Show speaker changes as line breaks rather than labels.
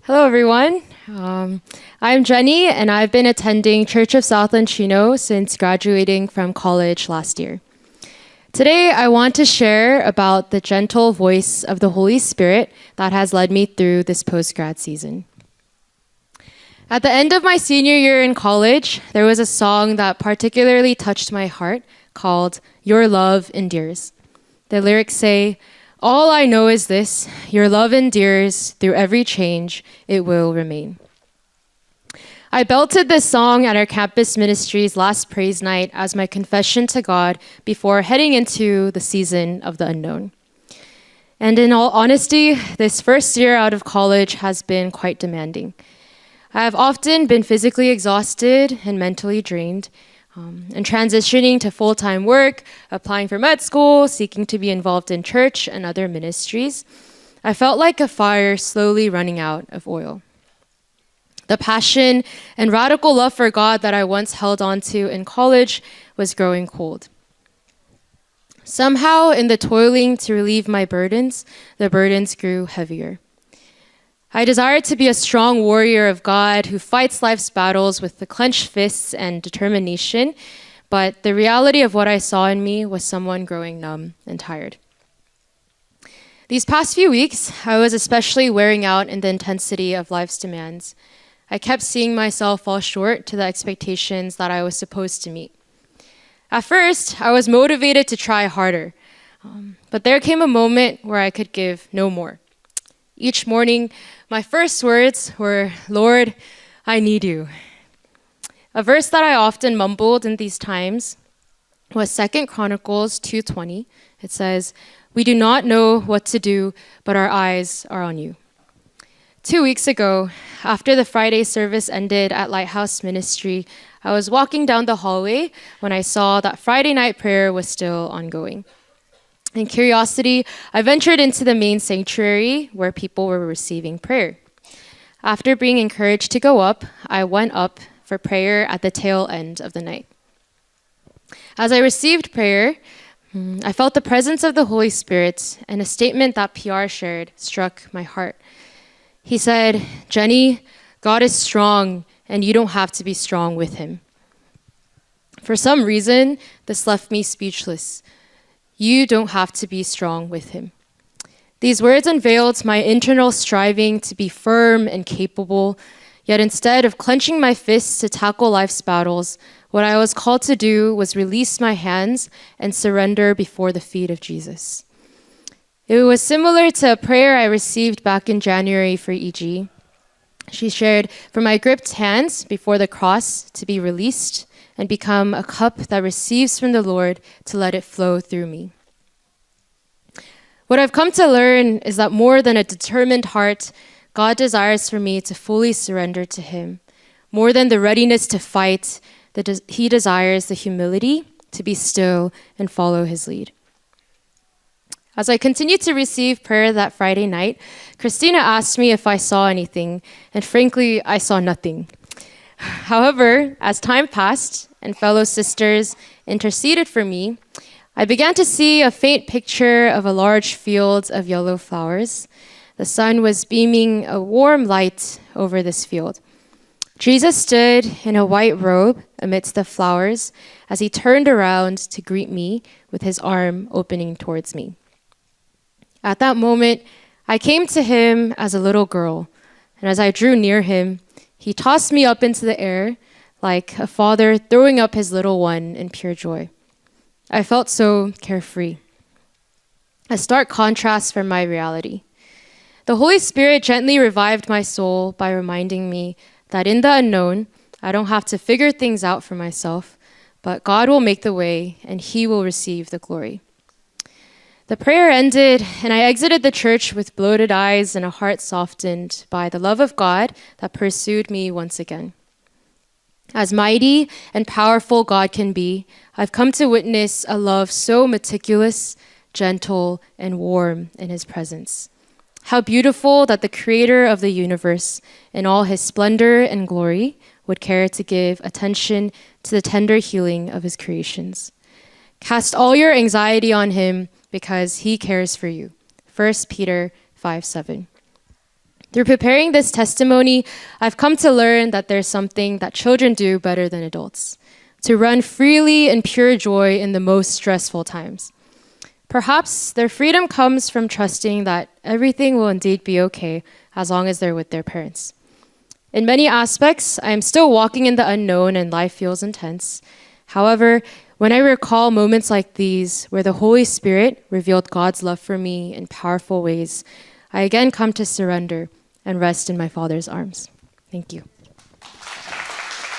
Hello, everyone. I'm Jenny, and I've been attending Church of Southland Chino since graduating from college last year. Today, I want to share about the gentle voice of the Holy Spirit that has led me through this post-grad season. At the end of my senior year in college, there was a song that particularly touched my heart called Your Love Endures. The lyrics say, "All I know is this, your love endures, through every change, it will remain." I belted this song at our campus ministry's last praise night as my confession to God before heading into the season of the unknown. And in all honesty, this first year out of college has been quite demanding. I have often been physically exhausted and mentally drained, and transitioning to full-time work, applying for med school, seeking to be involved in church and other ministries, I felt like a fire slowly running out of oil. The passion and radical love for God that I once held on to in college was growing cold. Somehow, in the toiling to relieve my burdens, the burdens grew heavier. I desired to be a strong warrior of God who fights life's battles with the clenched fists and determination, but the reality of what I saw in me was someone growing numb and tired. These past few weeks, I was especially wearing out in the intensity of life's demands. I kept seeing myself fall short to the expectations that I was supposed to meet. At first, I was motivated to try harder, but there came a moment where I could give no more. Each morning, my first words were, "Lord, I need you." A verse that I often mumbled in these times was 2 Chronicles 2:20. It says, "We do not know what to do, but our eyes are on you." 2 weeks ago, after the Friday service ended at Lighthouse Ministry, I was walking down the hallway when I saw that Friday night prayer was still ongoing. In curiosity, I ventured into the main sanctuary where people were receiving prayer. After being encouraged to go up, I went up for prayer at the tail end of the night. As I received prayer, I felt the presence of the Holy Spirit, and a statement that PR shared struck my heart. He said, "Jenny, God is strong, and you don't have to be strong with him." For some reason, this left me speechless. You don't have to be strong with him. These words unveiled my internal striving to be firm and capable, yet instead of clenching my fists to tackle life's battles, what I was called to do was release my hands and surrender before the feet of Jesus. It was similar to a prayer I received back in January for EG. She shared, "For my gripped hands before the cross to be released and become a cup that receives from the Lord to let it flow through me." What I've come to learn is that more than a determined heart, God desires for me to fully surrender to him. More than the readiness to fight, he desires the humility to be still and follow his lead. As I continued to receive prayer that Friday night, Christina asked me if I saw anything, and frankly, I saw nothing. However, as time passed and fellow sisters interceded for me, I began to see a faint picture of a large field of yellow flowers. The sun was beaming a warm light over this field. Jesus stood in a white robe amidst the flowers as he turned around to greet me with his arm opening towards me. At that moment, I came to him as a little girl, and as I drew near him, he tossed me up into the air like a father throwing up his little one in pure joy. I felt so carefree. A stark contrast from my reality. The Holy Spirit gently revived my soul by reminding me that in the unknown, I don't have to figure things out for myself, but God will make the way and he will receive the glory. The prayer ended, and I exited the church with bloated eyes and a heart softened by the love of God that pursued me once again. As mighty and powerful God can be, I've come to witness a love so meticulous, gentle, and warm in his presence. How beautiful that the creator of the universe, in all his splendor and glory, would care to give attention to the tender healing of his creations. Cast all your anxiety on him because he cares for you. 1 Peter 5:7. Through preparing this testimony, I've come to learn that there's something that children do better than adults: to run freely in pure joy in the most stressful times. Perhaps their freedom comes from trusting that everything will indeed be okay as long as they're with their parents. In many aspects, I am still walking in the unknown and life feels intense. However, when I recall moments like these where the Holy Spirit revealed God's love for me in powerful ways, I again come to surrender and rest in my Father's arms. Thank you.